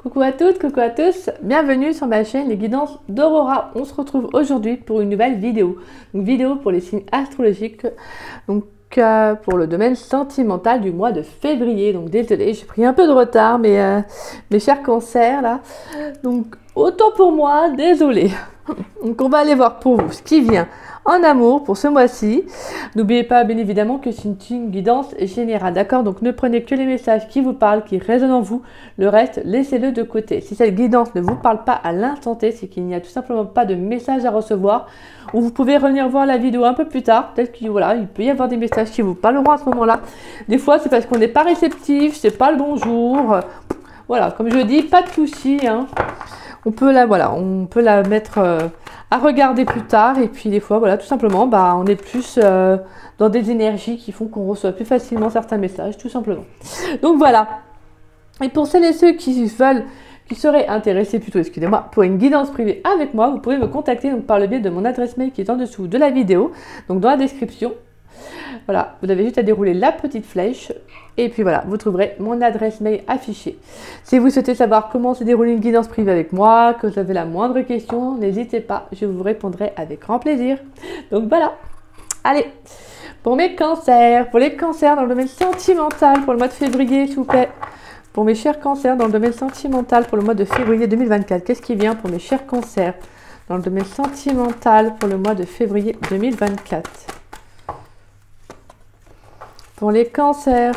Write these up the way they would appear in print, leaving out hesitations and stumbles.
Coucou à toutes, coucou à tous, bienvenue sur ma chaîne Les Guidances d'Aurora. On se retrouve aujourd'hui pour une nouvelle vidéo. Une vidéo pour les signes astrologiques, donc pour le domaine sentimental du mois de février. Donc désolé, j'ai pris un peu de retard, mais mes chers cancers là. Donc autant pour moi, désolé. Donc on va aller voir pour vous ce qui vient en amour pour ce mois-ci. N'oubliez pas bien évidemment que c'est une guidance générale, d'accord? Donc ne prenez que les messages qui vous parlent, qui résonnent en vous. Le reste, laissez-le de côté. Si cette guidance ne vous parle pas à l'instant T, c'est qu'il n'y a tout simplement pas de message à recevoir. Ou vous pouvez revenir voir la vidéo un peu plus tard. Peut-être qu'il voilà, il peut y avoir des messages qui vous parleront à ce moment-là. Des fois, c'est parce qu'on n'est pas réceptif, c'est pas le bon jour. Voilà, comme je dis, pas de souci, hein. On peut la mettre à regarder plus tard, et puis des fois, voilà, tout simplement, on est plus dans des énergies qui font qu'on reçoit plus facilement certains messages, tout simplement. Donc voilà. Et pour celles et ceux qui seraient intéressés plutôt, excusez-moi, pour une guidance privée avec moi, vous pouvez me contacter donc, par le biais de mon adresse mail qui est en dessous de la vidéo, donc dans la description. Voilà, vous avez juste à dérouler la petite flèche et puis voilà, vous trouverez mon adresse mail affichée. Si vous souhaitez savoir comment se déroule une guidance privée avec moi, que vous avez la moindre question, n'hésitez pas, je vous répondrai avec grand plaisir. Donc voilà, allez, pour mes cancers, pour les cancers dans le domaine sentimental pour le mois de février, s'il vous plaît. Pour mes chers cancers dans le domaine sentimental pour le mois de février 2024, qu'est-ce qui vient pour mes chers cancers dans le domaine sentimental pour le mois de février 2024? Pour les cancers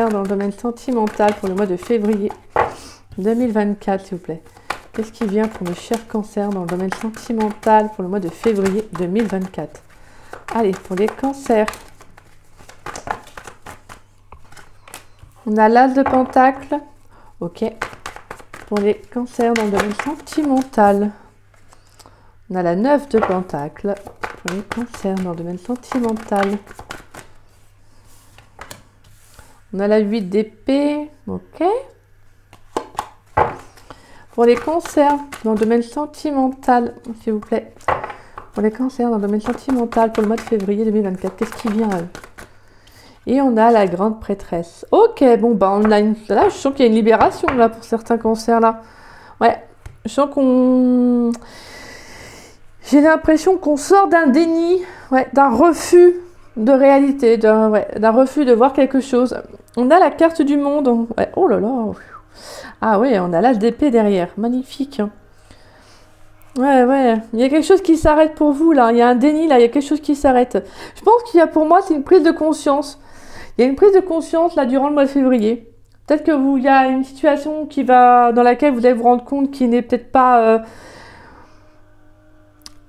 dans le domaine sentimental pour le mois de février 2024, s'il vous plaît. Qu'est-ce qui vient pour mes chers cancers dans le domaine sentimental pour le mois de février 2024? Allez, pour les cancers. On a l'as de pentacle. Ok. Pour les cancers dans le domaine sentimental. On a la 9 de pentacle. Pour les cancers dans le domaine sentimental. On a la 8 d'épée, ok. Pour les cancers dans le domaine sentimental, s'il vous plaît. Pour les cancers dans le domaine sentimental pour le mois de février 2024, qu'est-ce qui vient là? Et on a la grande prêtresse. Ok, bon, on a une... Là, je sens qu'il y a une libération là pour certains cancers là. Ouais, je sens qu'on... J'ai l'impression qu'on sort d'un déni, ouais, d'un refus de réalité, d'un refus de voir quelque chose. On a la carte du monde. Ouais, oh là là. Ah oui, on a l'as d'épée derrière. Magnifique. Hein. Ouais. Il y a quelque chose qui s'arrête pour vous là. Il y a un déni là. Il y a quelque chose qui s'arrête. Je pense qu'il y a pour moi, c'est une prise de conscience. Il y a une prise de conscience là durant le mois de février. Peut-être que il y a une situation dans laquelle vous allez vous rendre compte qui n'est peut-être pas...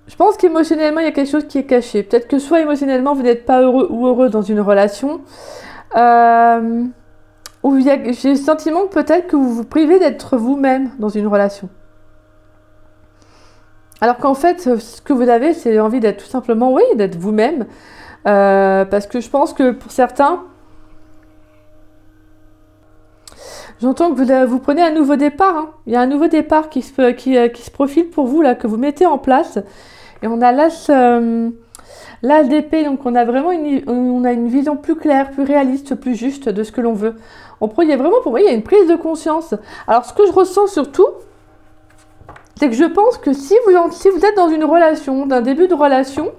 Je pense qu'émotionnellement, il y a quelque chose qui est caché. Peut-être que soit émotionnellement, vous n'êtes pas heureux ou heureuse dans une relation. Ou j'ai le sentiment que peut-être que vous vous privez d'être vous-même dans une relation. Alors qu'en fait, ce que vous avez, c'est envie d'être tout simplement, oui, d'être vous-même. Parce que je pense que pour certains, j'entends que vous prenez un nouveau départ. Hein. Il y a un nouveau départ qui se profile pour vous, là, que vous mettez en place. Et on a l'as d'épée, donc on a vraiment une vision plus claire, plus réaliste, plus juste de ce que l'on veut. Il y a vraiment, pour moi, il y a une prise de conscience. Alors, ce que je ressens surtout, c'est que je pense que si vous êtes dans une relation, d'un début de relation,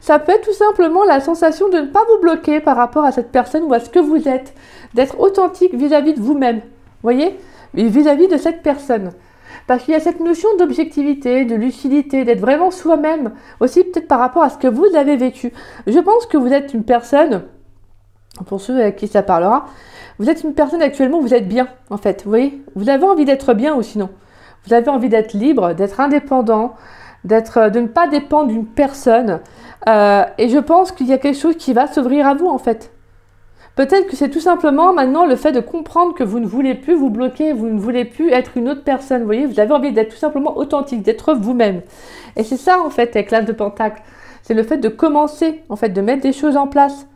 ça peut être tout simplement la sensation de ne pas vous bloquer par rapport à cette personne ou à ce que vous êtes, d'être authentique vis-à-vis de vous-même, voyez, vis-à-vis de cette personne. Parce qu'il y a cette notion d'objectivité, de lucidité, d'être vraiment soi-même, aussi peut-être par rapport à ce que vous avez vécu. Je pense que vous êtes une personne, pour ceux à qui ça parlera, vous êtes une personne actuellement où vous êtes bien, en fait, vous voyez. Vous avez envie d'être bien ou sinon. Vous avez envie d'être libre, d'être indépendant, de ne pas dépendre d'une personne. Et je pense qu'il y a quelque chose qui va s'ouvrir à vous, en fait. Peut-être que c'est tout simplement maintenant le fait de comprendre que vous ne voulez plus vous bloquer, vous ne voulez plus être une autre personne, vous voyez, vous avez envie d'être tout simplement authentique, d'être vous-même. Et c'est ça en fait avec l'as de pentacle, c'est le fait de commencer, en fait, de mettre des choses en place.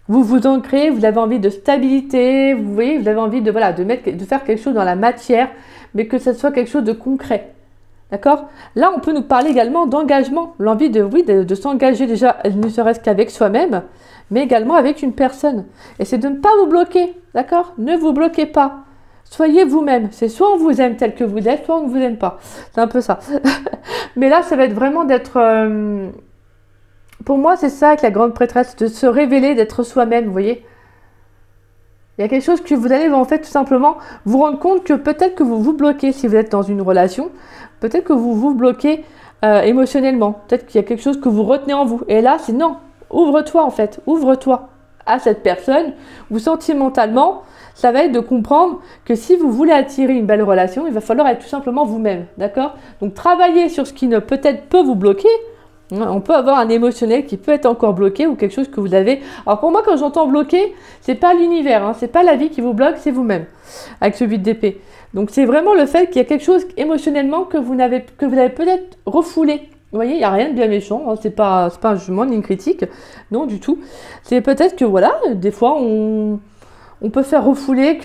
Vous vous ancrez, vous avez envie de stabilité, vous voyez, vous avez envie de faire quelque chose dans la matière, mais que ce soit quelque chose de concret. D'accord? Là, on peut nous parler également d'engagement, l'envie de s'engager déjà, ne serait-ce qu'avec soi-même, mais également avec une personne. Et c'est de ne pas vous bloquer, d'accord? Ne vous bloquez pas. soyez vous-même. C'est soit on vous aime tel que vous êtes, soit on ne vous aime pas. C'est un peu ça. Mais là, ça va être vraiment d'être... Pour moi, c'est ça avec la grande prêtresse, de se révéler, d'être soi-même, vous voyez. Il y a quelque chose que vous allez en fait tout simplement vous rendre compte que peut-être que vous vous bloquez si vous êtes dans une relation. Peut-être que vous vous bloquez émotionnellement. Peut-être qu'il y a quelque chose que vous retenez en vous. Et là, c'est non. Ouvre-toi en fait. Ouvre-toi à cette personne. Ou sentimentalement, ça va être de comprendre que si vous voulez attirer une belle relation, il va falloir être tout simplement vous-même. D'accord? Donc, travaillez sur ce qui ne peut-être peut vous bloquer. On peut avoir un émotionnel qui peut être encore bloqué ou quelque chose que vous avez. Alors pour moi, quand j'entends bloqué, c'est pas l'univers, hein, c'est pas la vie qui vous bloque, c'est vous-même avec ce 8 d'épée. Donc c'est vraiment le fait qu'il y a quelque chose émotionnellement que vous avez peut-être refoulé. Vous voyez, il n'y a rien de bien méchant, hein, c'est pas un jugement ni une critique, non du tout. C'est peut-être que voilà, des fois on peut faire refouler,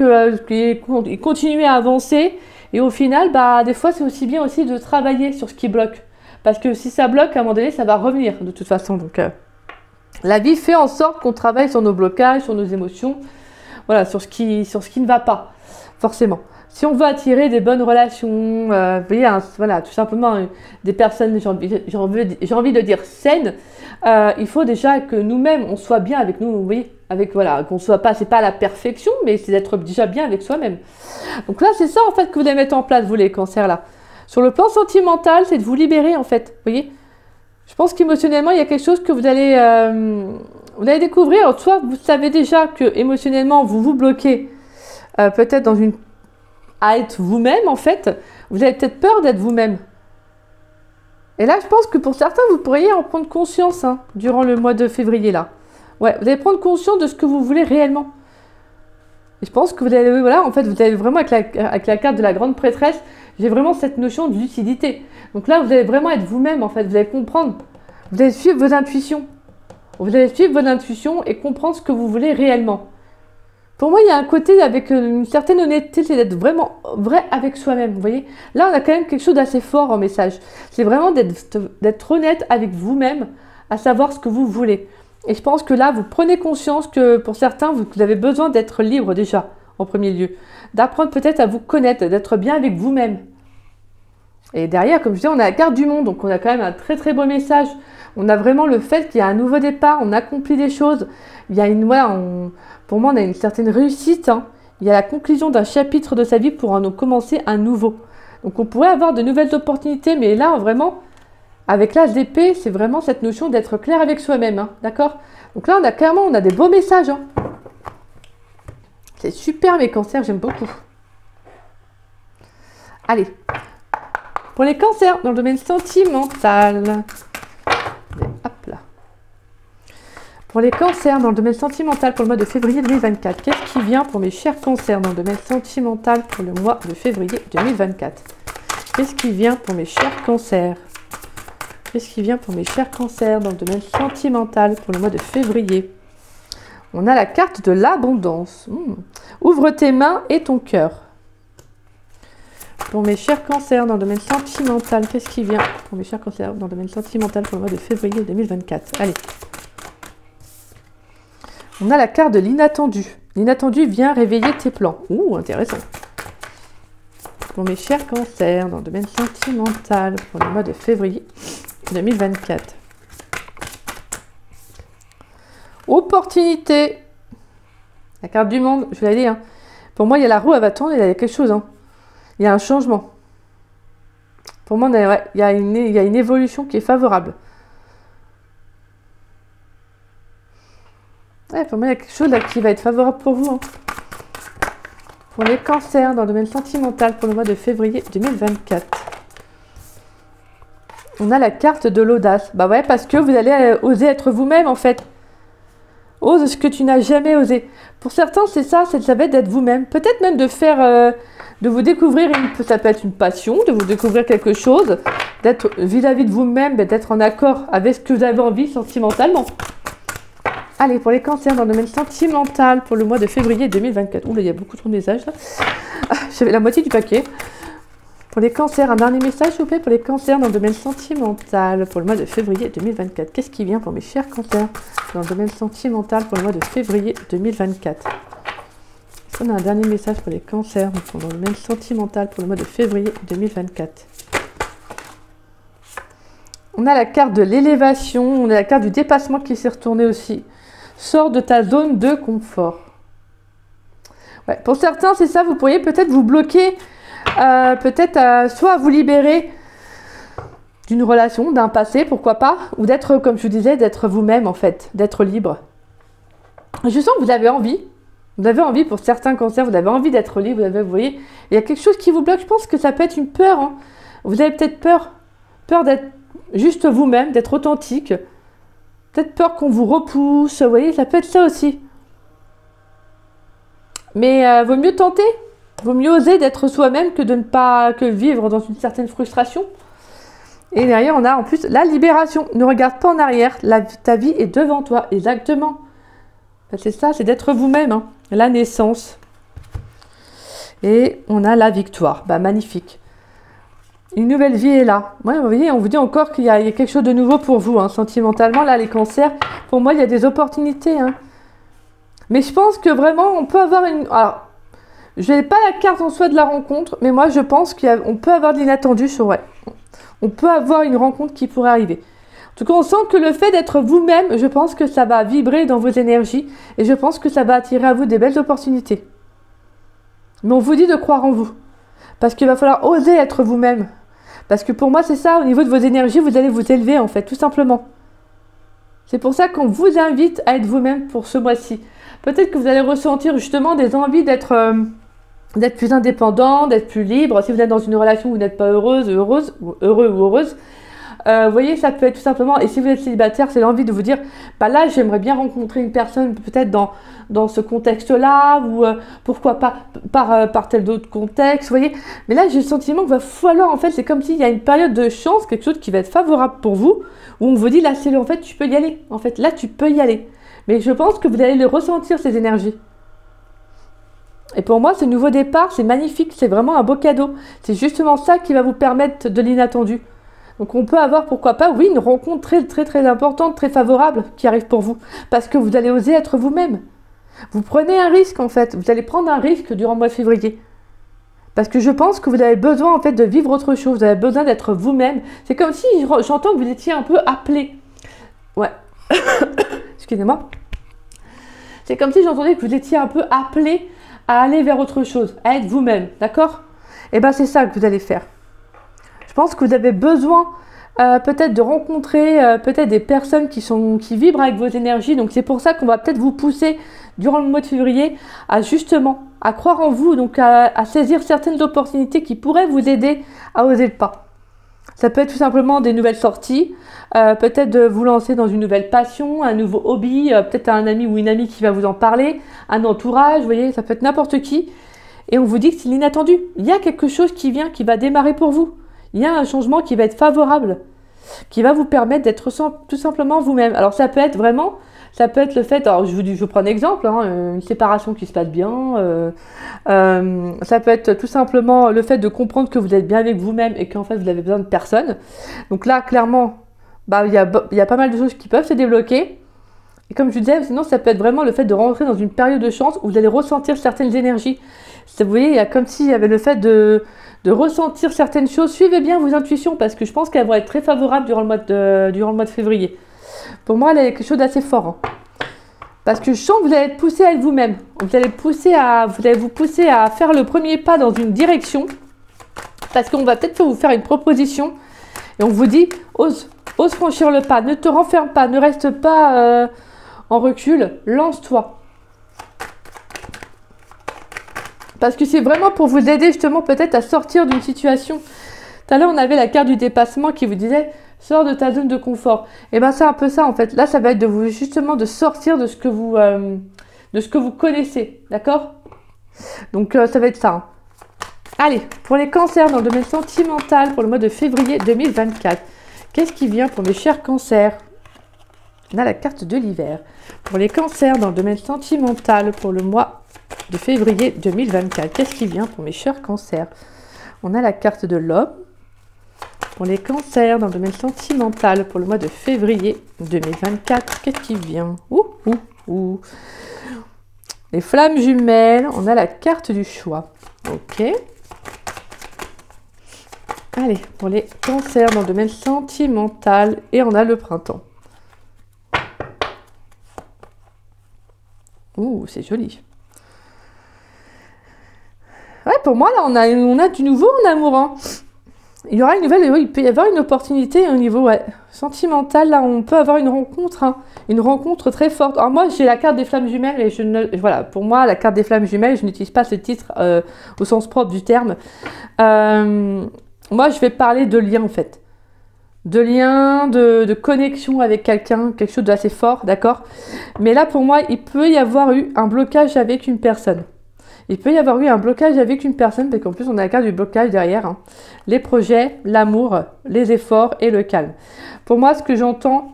et continuer à avancer. Et au final, bah, des fois c'est aussi bien aussi de travailler sur ce qui bloque. Parce que si ça bloque, à un moment donné, ça va revenir de toute façon. Donc, la vie fait en sorte qu'on travaille sur nos blocages, sur nos émotions, voilà, sur ce qui ne va pas, forcément. Si on veut attirer des bonnes relations, vous voyez, voilà, tout simplement des personnes, j'ai envie de dire saines, il faut déjà que nous-mêmes, on soit bien avec nous, vous voyez, avec, voilà, qu'on soit pas, c'est pas la perfection, mais c'est d'être déjà bien avec soi-même. Donc là, c'est ça, en fait, que vous allez mettre en place, vous, les cancers, là. Sur le plan sentimental, c'est de vous libérer en fait, vous voyez. Je pense qu'émotionnellement, il y a quelque chose que vous allez découvrir. Alors, soit vous savez déjà que émotionnellement, vous vous bloquez peut-être à être vous-même en fait. Vous avez peut-être peur d'être vous-même. Et là, je pense que pour certains, vous pourriez en prendre conscience hein, durant le mois de février là. Ouais, vous allez prendre conscience de ce que vous voulez réellement. Et je pense que vous allez, voilà, en fait, vous avez vraiment avec la carte de la grande prêtresse, j'ai vraiment cette notion de lucidité. Donc là, vous allez vraiment être vous-même, en fait. Vous allez comprendre. Vous allez suivre vos intuitions. Vous allez suivre vos intuitions et comprendre ce que vous voulez réellement. Pour moi, il y a un côté avec une certaine honnêteté, c'est d'être vraiment vrai avec soi-même, vous voyez. Là, on a quand même quelque chose d'assez fort en message. C'est vraiment d'être honnête avec vous-même, à savoir ce que vous voulez. Et je pense que là, vous prenez conscience que pour certains, vous avez besoin d'être libre déjà, en premier lieu. D'apprendre peut-être à vous connaître, d'être bien avec vous-même. Et derrière, comme je disais, on a la carte du monde, donc on a quand même un très très beau message. On a vraiment le fait qu'il y a un nouveau départ, on accomplit des choses. Il y a pour moi, on a une certaine réussite. Hein. Il y a la conclusion d'un chapitre de sa vie pour en commencer un nouveau. Donc on pourrait avoir de nouvelles opportunités, mais là, vraiment, avec l'As d'épée, c'est vraiment cette notion d'être clair avec soi-même. Hein, d'accord? Donc là, on a des beaux messages. Hein. C'est super mes cancers, j'aime beaucoup. Allez, pour les cancers dans le domaine sentimental. Hop là. Pour les cancers dans le domaine sentimental pour le mois de février 2024, qu'est-ce qui vient pour mes chers cancers dans le domaine sentimental pour le mois de février 2024? Qu'est-ce qui vient pour mes chers cancers? Qu'est-ce qui vient pour mes chers cancers dans le domaine sentimental pour le mois de février? On a la carte de l'abondance. Ouvre tes mains et ton cœur. Pour mes chers cancers dans le domaine sentimental, qu'est-ce qui vient pour mes chers cancers dans le domaine sentimental pour le mois de février 2024? Allez. On a la carte de l'inattendu. L'inattendu vient réveiller tes plans. Ouh, intéressant. Pour mes chers cancers dans le domaine sentimental pour le mois de février 2024. Opportunité. La carte du monde, je vous l'ai dit. Hein. Pour moi, il y a la roue, elle va tourner, il y a quelque chose. Hein. Il y a un changement. Pour moi, il y a une évolution qui est favorable. Ouais, pour moi, il y a quelque chose là qui va être favorable pour vous. Hein. Pour les cancers dans le domaine sentimental pour le mois de février 2024. On a la carte de l'audace. Bah ouais, parce que vous allez oser être vous-même en fait. Ose ce que tu n'as jamais osé. Pour certains, c'est ça, ça va être d'être vous-même. Peut-être même de faire, de vous découvrir, ça peut être une passion, de vous découvrir quelque chose, d'être vis-à-vis de vous-même, d'être en accord avec ce que vous avez envie sentimentalement. Allez, pour les cancers dans le domaine sentimental pour le mois de février 2024. Ouh là, il y a beaucoup trop de messages là. J'avais la moitié du paquet. Pour les cancers, un dernier message s'il vous plaît pour les cancers dans le domaine sentimental pour le mois de février 2024. Qu'est-ce qui vient pour mes chers cancers dans le domaine sentimental pour le mois de février 2024? On a un dernier message pour les cancers, dans le domaine sentimental pour le mois de février 2024. On a la carte de l'élévation, on a la carte du dépassement qui s'est retournée aussi. Sors de ta zone de confort. Ouais, pour certains, c'est ça, vous pourriez peut-être vous bloquer, peut-être soit vous libérer d'une relation, d'un passé, pourquoi pas, ou d'être, comme je vous disais, d'être vous-même en fait, d'être libre. Je sens que vous avez envie pour certains cancers, vous avez envie d'être libre, vous voyez, il y a quelque chose qui vous bloque, je pense que ça peut être une peur, hein. Vous avez peut-être peur d'être juste vous-même, d'être authentique, peut-être peur qu'on vous repousse, vous voyez, ça peut être ça aussi. Mais vaut mieux tenter, vaut mieux oser d'être soi-même que de ne pas vivre dans une certaine frustration. Et derrière, on a en plus la libération. Ne regarde pas en arrière, ta vie est devant toi, exactement. C'est ça, c'est d'être vous-même, hein. La naissance. Et on a la victoire, bah, magnifique. Une nouvelle vie est là. Ouais, vous voyez, on vous dit encore qu'il y a quelque chose de nouveau pour vous, hein, sentimentalement. Là, les cancers, pour moi, il y a des opportunités, hein. Mais je pense que vraiment, on peut avoir une... Alors, je n'ai pas la carte en soi de la rencontre, mais moi, je pense qu'on peut avoir de l'inattendu sur... Ouais. On peut avoir une rencontre qui pourrait arriver. En tout cas, on sent que le fait d'être vous-même, je pense que ça va vibrer dans vos énergies et je pense que ça va attirer à vous des belles opportunités. Mais on vous dit de croire en vous. Parce qu'il va falloir oser être vous-même. Parce que pour moi, c'est ça, au niveau de vos énergies, vous allez vous élever en fait, tout simplement. C'est pour ça qu'on vous invite à être vous-même pour ce mois-ci. Peut-être que vous allez ressentir justement des envies d'être plus indépendant, d'être plus libre. Si vous êtes dans une relation où vous n'êtes pas heureux ou heureuse, vous voyez, ça peut être tout simplement, et si vous êtes célibataire, c'est l'envie de vous dire, bah là, j'aimerais bien rencontrer une personne peut-être dans ce contexte-là, ou pourquoi pas par tel d'autre contexte, vous voyez. Mais là, j'ai le sentiment qu'il va falloir, en fait, c'est comme s'il y a une période de chance, quelque chose qui va être favorable pour vous, où on vous dit, là, en fait, tu peux y aller. En fait, là, tu peux y aller. Mais je pense que vous allez le ressentir, ces énergies. Et pour moi, ce nouveau départ, c'est magnifique, c'est vraiment un beau cadeau. C'est justement ça qui va vous permettre de l'inattendu. Donc on peut avoir, pourquoi pas, oui, une rencontre très très très importante, très favorable qui arrive pour vous. Parce que vous allez oser être vous-même. Vous prenez un risque en fait, vous allez prendre un risque durant le mois de février. Parce que je pense que vous avez besoin en fait de vivre autre chose, vous avez besoin d'être vous-même. C'est comme si j'entends que vous étiez un peu appelé. Ouais. Excusez-moi. C'est comme si j'entendais que vous étiez un peu appelé à aller vers autre chose, à être vous-même, d'accord? Et bien c'est ça que vous allez faire. Je pense que vous avez besoin peut-être de rencontrer peut-être des personnes qui vibrent avec vos énergies. Donc c'est pour ça qu'on va peut-être vous pousser durant le mois de février à justement, à croire en vous, donc à saisir certaines opportunités qui pourraient vous aider à oser le pas. Ça peut être tout simplement des nouvelles sorties, peut-être de vous lancer dans une nouvelle passion, un nouveau hobby, peut-être un ami ou une amie qui va vous en parler, un entourage, vous voyez, ça peut être n'importe qui. Et on vous dit que c'est l'inattendu. Il y a quelque chose qui vient, qui va démarrer pour vous. Il y a un changement qui va être favorable, qui va vous permettre d'être tout simplement vous-même. Alors ça peut être vraiment, ça peut être le fait, alors je prends un exemple, hein, une séparation qui se passe bien, ça peut être tout simplement le fait de comprendre que vous êtes bien avec vous-même et qu'en fait vous avez besoin de personne. Donc là, clairement, bah, il y a pas mal de choses qui peuvent se débloquer. Et comme je vous disais, sinon ça peut être vraiment le fait de rentrer dans une période de chance où vous allez ressentir certaines énergies. Vous voyez, il y a comme s'il y avait le fait de ressentir certaines choses. Suivez bien vos intuitions parce que je pense qu'elles vont être très favorables durant le mois de février. Pour moi, elle est quelque chose d'assez fort. Hein. Parce que je sens que vous allez être poussé à être vous-même. Vous allez vous pousser à faire le premier pas dans une direction. Parce qu'on va peut-être vous faire une proposition. Et on vous dit, ose franchir le pas. Ne te renferme pas. Ne reste pas en recul. Lance-toi. Parce que c'est vraiment pour vous aider justement peut-être à sortir d'une situation. Tout à l'heure, on avait la carte du dépassement qui vous disait « Sors de ta zone de confort ». Et bien c'est un peu ça en fait. Là, ça va être de vous justement de sortir de ce que vous connaissez. D'accord? Donc ça va être ça. Hein. Allez, pour les cancers dans le domaine sentimental pour le mois de février 2024. Qu'est-ce qui vient pour mes chers cancers? On a la carte de l'hiver. Pour les cancers dans le domaine sentimental pour le mois de février 2024. Qu'est-ce qui vient pour mes chers cancers? On a la carte de l'homme. Pour les cancers dans le domaine sentimental pour le mois de février 2024. Qu'est-ce qui vient? les flammes jumelles, on a la carte du choix. Ok. Allez, pour les cancers dans le domaine sentimental, et on a le printemps. Ouh, c'est joli. Ouais, pour moi, là, on a du nouveau en amour. Hein. Il y aura une nouvelle, il peut y avoir une opportunité au niveau sentimental. Là, on peut avoir une rencontre très forte. Alors moi, j'ai la carte des flammes jumelles, et voilà, pour moi, la carte des flammes jumelles, je n'utilise pas ce titre au sens propre du terme. Moi, je vais parler de lien, en fait. De lien, de connexion avec quelqu'un, quelque chose d'assez fort, d'accord? Mais là, pour moi, il peut y avoir eu un blocage avec une personne. Il peut y avoir eu un blocage avec une personne, parce qu'en plus, on a la carte du blocage derrière. Hein. Les projets, l'amour, les efforts et le calme. Pour moi, ce que j'entends,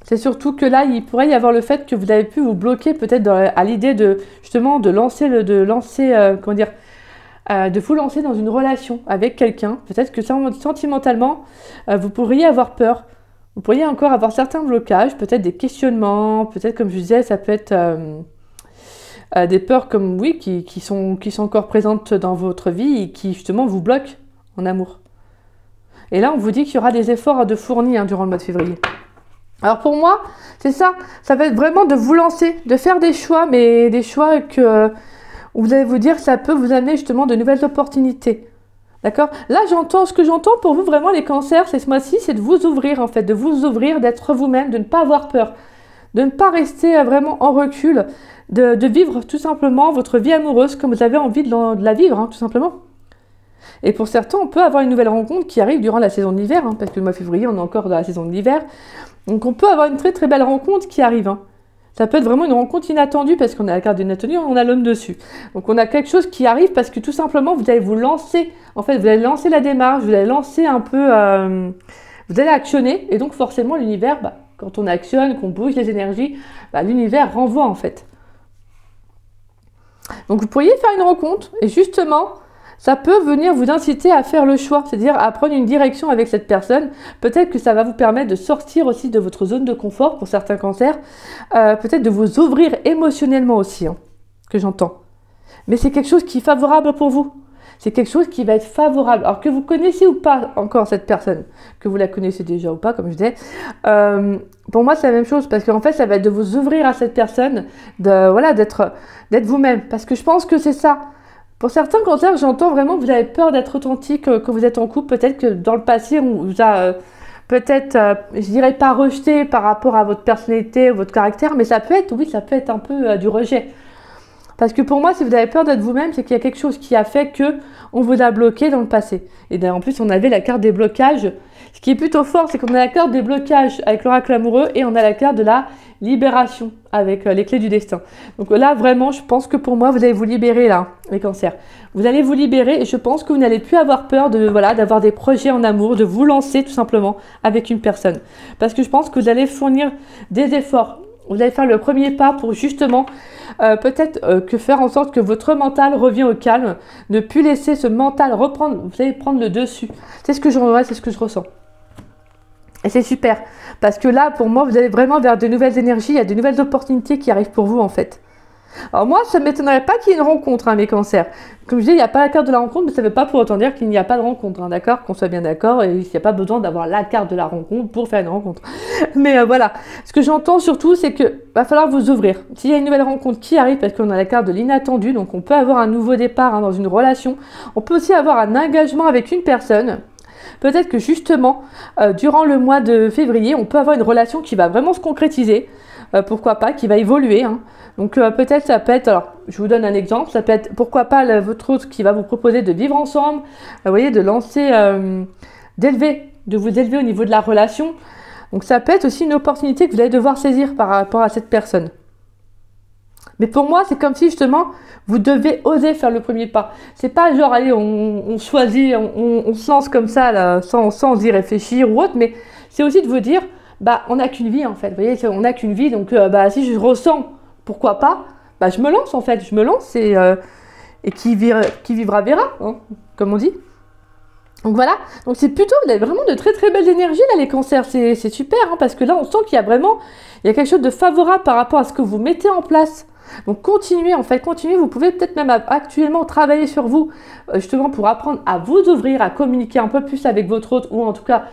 c'est surtout que là, il pourrait y avoir le fait que vous avez pu vous bloquer peut-être à l'idée de, justement, de vous lancer dans une relation avec quelqu'un. Peut-être que sentimentalement, vous pourriez avoir peur. Vous pourriez encore avoir certains blocages, peut-être des questionnements, peut-être, comme je disais, ça peut être des peurs comme, oui, qui sont encore présentes dans votre vie et qui, justement, vous bloquent en amour. Et là, on vous dit qu'il y aura des efforts de fournir durant le mois de février. Alors pour moi, c'est ça. Ça va être vraiment de vous lancer, de faire des choix, mais des choix que... vous allez vous dire que ça peut vous amener justement de nouvelles opportunités. D'accord? Là, ce que j'entends pour vous vraiment les cancers, c'est ce mois-ci, c'est de vous ouvrir en fait, de vous ouvrir, d'être vous-même, de ne pas avoir peur, de ne pas rester vraiment en recul, de vivre tout simplement votre vie amoureuse comme vous avez envie de la vivre, hein, tout simplement. Et pour certains, on peut avoir une nouvelle rencontre qui arrive durant la saison de l'hiver, hein, parce que le mois de février, on est encore dans la saison de l'hiver. Donc on peut avoir une très très belle rencontre qui arrive. Hein. Ça peut être vraiment une rencontre inattendue parce qu'on a la carte d'inattendu, on a l'homme dessus. Donc on a quelque chose qui arrive parce que tout simplement vous allez vous lancer, en fait vous allez lancer la démarche, vous allez lancer un peu, vous allez actionner et donc forcément l'univers, quand on actionne, qu'on bouge les énergies, l'univers renvoie en fait. Donc vous pourriez faire une rencontre et justement ça peut venir vous inciter à faire le choix, c'est-à-dire à prendre une direction avec cette personne. Peut-être que ça va vous permettre de sortir aussi de votre zone de confort pour certains cancers. Peut-être de vous ouvrir émotionnellement aussi, hein, que j'entends. Mais c'est quelque chose qui est favorable pour vous. C'est quelque chose qui va être favorable. Alors que vous connaissez ou pas encore cette personne, que vous la connaissez déjà ou pas, comme je disais, pour moi c'est la même chose. Parce qu'en fait, ça va être de vous ouvrir à cette personne, d'être vous-même. Parce que je pense que c'est ça. Pour certains cancers, j'entends vraiment que vous avez peur d'être authentique quand vous êtes en couple. Peut-être que dans le passé, on vous a je dirais pas rejeté par rapport à votre personnalité, votre caractère, mais ça peut être, oui, ça peut être un peu du rejet. Parce que pour moi, si vous avez peur d'être vous-même, c'est qu'il y a quelque chose qui a fait que on vous a bloqué dans le passé. Et en plus, on avait la carte des blocages. Ce qui est plutôt fort, c'est qu'on a la carte des blocages avec l'oracle amoureux et on a la carte de la libération avec les clés du destin. Donc là, vraiment, je pense que pour moi, vous allez vous libérer là, les cancers. Vous allez vous libérer et je pense que vous n'allez plus avoir peur d'avoir des projets en amour, de vous lancer tout simplement avec une personne. Parce que je pense que vous allez fournir des efforts. Vous allez faire le premier pas pour justement peut-être faire en sorte que votre mental revienne au calme, ne plus laisser ce mental reprendre, vous allez prendre le dessus. C'est ce que je ressens. Et c'est super, parce que là, pour moi, vous allez vraiment vers de nouvelles énergies, il y a de nouvelles opportunités qui arrivent pour vous, en fait. Alors moi, ça ne m'étonnerait pas qu'il y ait une rencontre, hein, mes cancers. Comme je dis, il n'y a pas la carte de la rencontre, mais ça ne veut pas pour autant dire qu'il n'y a pas de rencontre, hein, d'accord? Qu'on soit bien d'accord, et il n'y a pas besoin d'avoir la carte de la rencontre pour faire une rencontre. Mais voilà, ce que j'entends surtout, c'est qu'il va falloir vous ouvrir. S'il y a une nouvelle rencontre qui arrive, parce qu'on a la carte de l'inattendu, donc on peut avoir un nouveau départ dans une relation, on peut aussi avoir un engagement avec une personne. Peut-être que justement, durant le mois de février, on peut avoir une relation qui va vraiment se concrétiser, pourquoi pas, qui va évoluer. Hein. Donc peut-être, ça peut être, alors je vous donne un exemple, ça peut être, pourquoi pas, votre autre qui va vous proposer de vivre ensemble, vous voyez, de lancer, de vous élever au niveau de la relation. Donc ça peut être aussi une opportunité que vous allez devoir saisir par rapport à cette personne. Mais pour moi, c'est comme si justement, vous devez oser faire le premier pas. C'est pas genre, allez, on choisit, on se lance comme ça, là, sans y réfléchir ou autre, mais c'est aussi de vous dire, on n'a qu'une vie en fait. Vous voyez, on n'a qu'une vie, donc si je ressens, pourquoi pas, je me lance en fait, je me lance et qui vivra verra, hein, comme on dit. Donc voilà, donc c'est plutôt, vous avez vraiment de très très belles énergies là les cancers, c'est super, hein, parce que là on sent qu'il y a quelque chose de favorable par rapport à ce que vous mettez en place. Donc continuez, en fait, continuez. Vous pouvez peut-être même actuellement travailler sur vous, justement pour apprendre à vous ouvrir, à communiquer un peu plus avec votre autre, ou en tout cas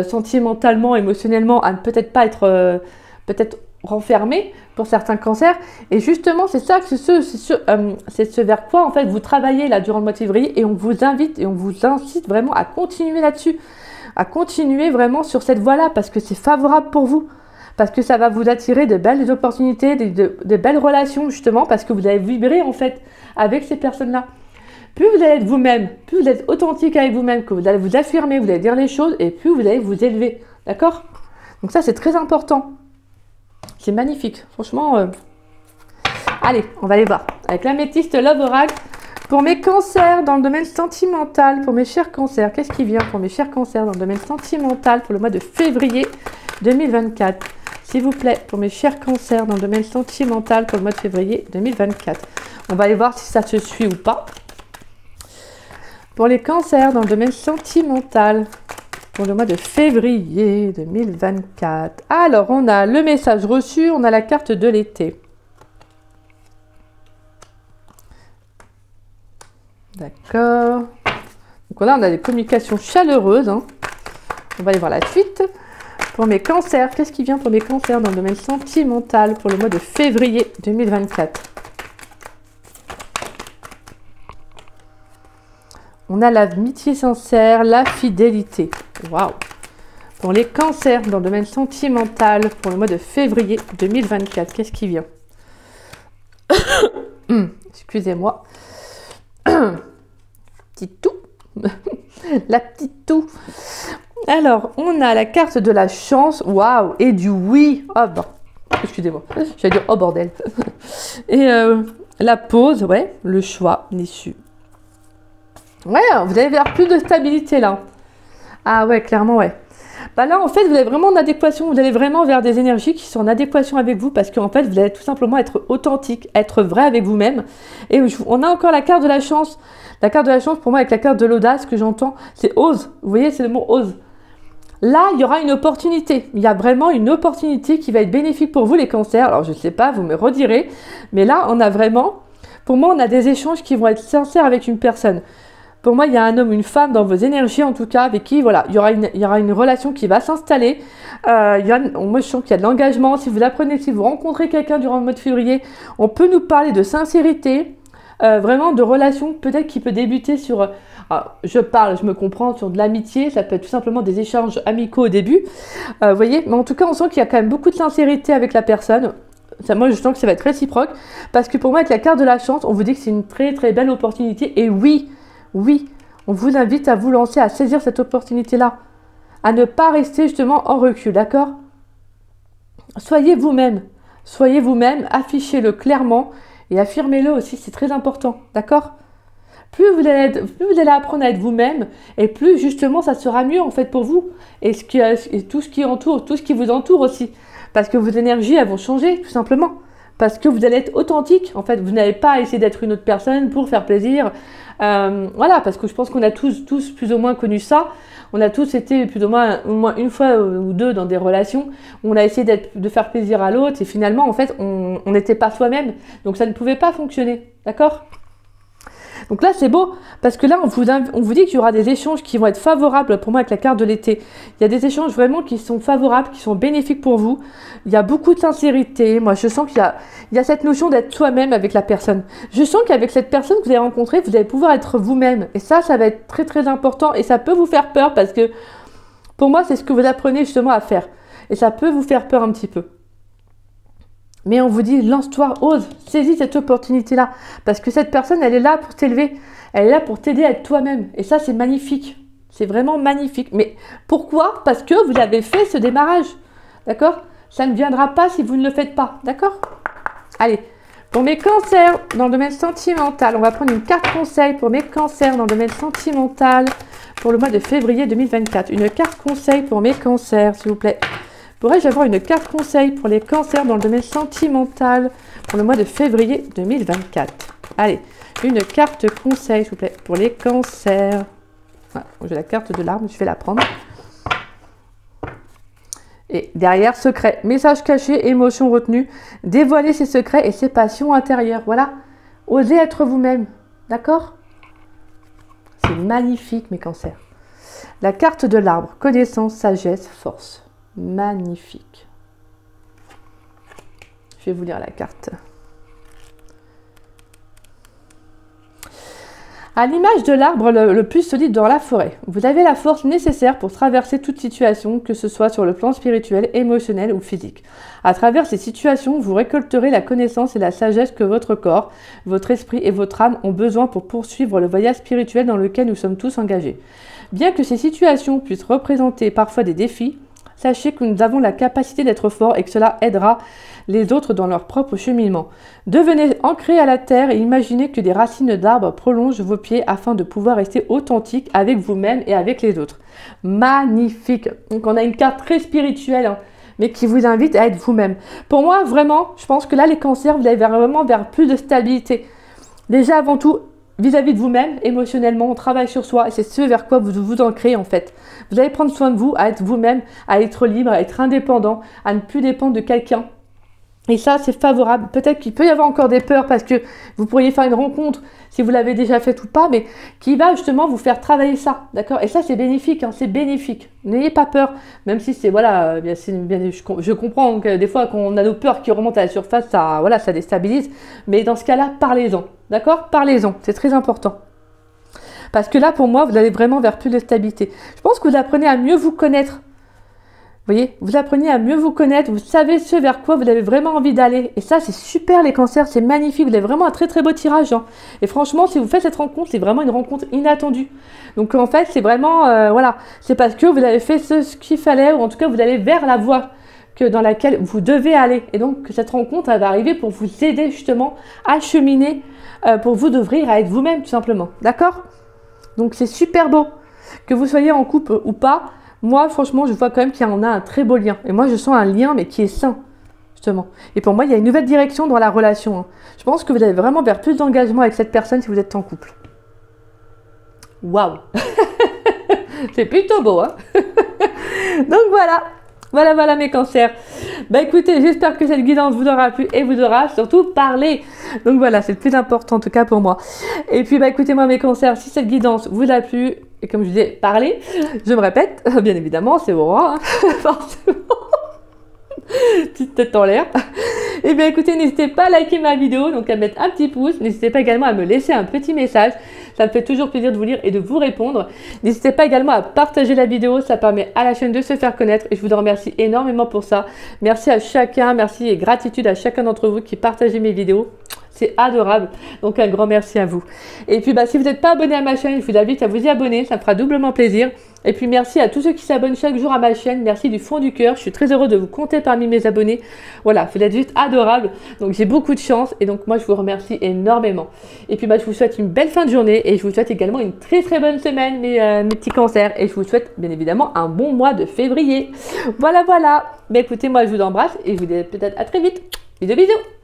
sentimentalement, émotionnellement, à ne peut-être pas être peut-être renfermé pour certains cancers. Et justement, c'est ça, c'est ce vers quoi en fait vous travaillez là durant le mois de février, et on vous invite et on vous incite vraiment à continuer là-dessus, à continuer vraiment sur cette voie-là, parce que c'est favorable pour vous. Parce que ça va vous attirer de belles opportunités, de belles relations, justement, parce que vous allez vibrer, en fait, avec ces personnes-là. Plus vous allez être vous-même, plus vous êtes authentique avec vous-même, que vous allez vous affirmer, vous allez dire les choses, et plus vous allez vous élever. D'accord? Donc ça, c'est très important. C'est magnifique. Franchement, allez, on va aller voir. Avec l'améthyste Love Oracle, pour mes cancers dans le domaine sentimental, pour mes chers cancers, qu'est-ce qui vient pour mes chers cancers dans le domaine sentimental pour le mois de février 2024? S'il vous plaît, pour mes chers cancers dans le domaine sentimental pour le mois de février 2024. On va aller voir si ça se suit ou pas. Pour les cancers dans le domaine sentimental pour le mois de février 2024. Alors, on a le message reçu, on a la carte de l'été. D'accord. Donc là, on a des communications chaleureuses. Hein. On va aller voir la suite. Pour mes cancers, qu'est-ce qui vient pour mes cancers dans le domaine sentimental pour le mois de février 2024? On a l'amitié sincère, la fidélité. Waouh! Pour les cancers dans le domaine sentimental pour le mois de février 2024, qu'est-ce qui vient? Excusez-moi. Petit tout. La petite toux. Alors, on a la carte de la chance, waouh, et du oui. Oh, bon, excusez-moi, j'allais dire oh bordel. Et la pause, ouais, le choix, l'issue. Ouais, vous allez vers plus de stabilité là. Ah ouais, clairement, ouais. Bah là, en fait, vous êtes vraiment en adéquation, vous allez vraiment vers des énergies qui sont en adéquation avec vous, parce qu'en fait, vous allez tout simplement être authentique, être vrai avec vous-même. Et on a encore la carte de la chance. La carte de la chance, pour moi, avec la carte de l'audace que j'entends, c'est ose. Vous voyez, c'est le mot ose. Là, il y aura une opportunité. Il y a vraiment une opportunité qui va être bénéfique pour vous, les cancers. Alors, je ne sais pas, vous me redirez. Mais là, on a vraiment, pour moi, on a des échanges qui vont être sincères avec une personne. Pour moi, il y a un homme, une femme dans vos énergies, en tout cas, avec qui, voilà, il y aura une relation qui va s'installer. Moi, je sens qu'il y a de l'engagement. Si vous apprenez, si vous rencontrez quelqu'un durant le mois de février, on peut nous parler de sincérité, vraiment de relations, peut-être qui peut débuter sur... je me comprends, sur de l'amitié, ça peut être tout simplement des échanges amicaux au début. Vous voyez, mais en tout cas, on sent qu'il y a quand même beaucoup de sincérité avec la personne. Ça, moi, je sens que ça va être réciproque, parce que pour moi, avec la carte de la chance, on vous dit que c'est une très, très belle opportunité. Et oui, oui, on vous invite à vous lancer, à saisir cette opportunité-là, à ne pas rester justement en recul, d'accord? Soyez vous-même, affichez-le clairement et affirmez-le aussi, c'est très important, d'accord? Plus vous allez apprendre à être vous-même, et plus justement ça sera mieux en fait pour vous, et tout ce qui entoure, tout ce qui vous entoure aussi, parce que vos énergies elles vont changer tout simplement, parce que vous allez être authentique, en fait, vous n'allez pas essayer d'être une autre personne pour faire plaisir. Voilà, parce que je pense qu'on a tous plus ou moins connu ça. On a tous été plus ou moins une fois ou deux dans des relations où on a essayé de faire plaisir à l'autre, et finalement, en fait, on n'était pas soi-même. Donc ça ne pouvait pas fonctionner, d'accord? Donc là, c'est beau, parce que là, on vous dit qu'il y aura des échanges qui vont être favorables pour moi avec la carte de l'été. Il y a des échanges vraiment qui sont favorables, qui sont bénéfiques pour vous. Il y a beaucoup de sincérité. Moi, je sens qu'il y a cette notion d'être soi-même avec la personne. Je sens qu'avec cette personne que vous allez rencontrer, vous allez pouvoir être vous-même. Et ça va être très, très important. Et ça peut vous faire peur, parce que pour moi, c'est ce que vous apprenez justement à faire. Et ça peut vous faire peur un petit peu. Mais on vous dit, lance-toi, ose, saisis cette opportunité-là. Parce que cette personne, elle est là pour t'élever. Elle est là pour t'aider à être toi-même. Et ça, c'est magnifique. C'est vraiment magnifique. Mais pourquoi? Parce que vous avez fait ce démarrage. D'accord? Ça ne viendra pas si vous ne le faites pas. D'accord? Allez, pour mes cancers dans le domaine sentimental, on va prendre une carte conseil pour mes cancers dans le domaine sentimental pour le mois de février 2024. Une carte conseil pour mes cancers, s'il vous plaît. Pourrais-je avoir une carte conseil pour les cancers dans le domaine sentimental pour le mois de février 2024? Allez, une carte conseil, s'il vous plaît, pour les cancers. Ah, j'ai la carte de l'arme, je vais la prendre. Et derrière, secret, message caché, émotion retenue, dévoiler ses secrets et ses passions intérieures. Voilà, osez être vous-même, d'accord? C'est magnifique, mes cancers. La carte de l'arbre, connaissance, sagesse, force. Magnifique. Je vais vous lire la carte. À l'image de l'arbre le plus solide dans la forêt, vous avez la force nécessaire pour traverser toute situation, que ce soit sur le plan spirituel, émotionnel ou physique. À travers ces situations, vous récolterez la connaissance et la sagesse que votre corps, votre esprit et votre âme ont besoin pour poursuivre le voyage spirituel dans lequel nous sommes tous engagés. Bien que ces situations puissent représenter parfois des défis, sachez que nous avons la capacité d'être forts et que cela aidera les autres dans leur propre cheminement. Devenez ancrés à la terre et imaginez que des racines d'arbres prolongent vos pieds afin de pouvoir rester authentique avec vous-même et avec les autres. Magnifique! Donc on a une carte très spirituelle, hein, mais qui vous invite à être vous-même. Pour moi, vraiment, je pense que là, les cancers, vous allez vraiment vers plus de stabilité. Déjà, avant tout, vis-à-vis de vous-même, émotionnellement, on travaille sur soi et c'est ce vers quoi vous vous ancrez en fait. Vous allez prendre soin de vous, à être vous-même, à être libre, à être indépendant, à ne plus dépendre de quelqu'un. Et ça, c'est favorable. Peut-être qu'il peut y avoir encore des peurs parce que vous pourriez faire une rencontre, si vous l'avez déjà faite ou pas, mais qui va justement vous faire travailler ça, d'accord? Et ça, c'est bénéfique, hein, c'est bénéfique. N'ayez pas peur, même si c'est, voilà, je comprends que des fois, quand on a nos peurs qui remontent à la surface, ça, voilà, ça déstabilise. Mais dans ce cas-là, parlez-en, d'accord? Parlez-en, c'est très important. Parce que là, pour moi, vous allez vraiment vers plus de stabilité. Je pense que vous apprenez à mieux vous connaître. Vous voyez, vous apprenez à mieux vous connaître, vous savez ce vers quoi vous avez vraiment envie d'aller. Et ça, c'est super les cancers, c'est magnifique. Vous avez vraiment un très très beau tirage. Hein. Et franchement, si vous faites cette rencontre, c'est vraiment une rencontre inattendue. Donc en fait, c'est vraiment, voilà, c'est parce que vous avez fait ce qu'il fallait, ou en tout cas, vous allez vers la voie dans laquelle vous devez aller. Et donc, cette rencontre, elle va arriver pour vous aider justement à cheminer, pour vous d'ouvrir à être vous-même, tout simplement. D'accord? Donc, c'est super beau. Que vous soyez en couple ou pas, moi, franchement, je vois quand même qu'il y en a un très beau lien. Et moi, je sens un lien, mais qui est sain, justement. Et pour moi, il y a une nouvelle direction dans la relation. Hein. Je pense que vous allez vraiment vers plus d'engagement avec cette personne si vous êtes en couple. Waouh. C'est plutôt beau, hein. Donc voilà. Voilà mes cancers. Bah écoutez, j'espère que cette guidance vous aura plu et vous aura surtout parlé. Donc voilà, c'est le plus important en tout cas pour moi. Et puis bah écoutez moi mes cancers, si cette guidance vous a plu, et comme je disais, parler, je me répète, bien évidemment, c'est Aurora, hein, forcément. Petite tête en l'air. Et bien écoutez, n'hésitez pas à liker ma vidéo, donc à mettre un petit pouce. N'hésitez pas également à me laisser un petit message. Ça me fait toujours plaisir de vous lire et de vous répondre. N'hésitez pas également à partager la vidéo, ça permet à la chaîne de se faire connaître et je vous en remercie énormément pour ça. Merci à chacun, merci et gratitude à chacun d'entre vous qui partagez mes vidéos. C'est adorable, donc un grand merci à vous. Et puis bah, si vous n'êtes pas abonné à ma chaîne, je vous invite à vous y abonner, ça me fera doublement plaisir. Et puis merci à tous ceux qui s'abonnent chaque jour à ma chaîne, merci du fond du cœur, je suis très heureux de vous compter parmi mes abonnés. Voilà, vous êtes juste adorables, donc j'ai beaucoup de chance et donc moi je vous remercie énormément. Et puis bah, je vous souhaite une belle fin de journée et je vous souhaite également une très très bonne semaine mes petits cancers et je vous souhaite bien évidemment un bon mois de février. Voilà. Mais écoutez, moi je vous embrasse et je vous dis peut-être à très vite. Bisous bisous.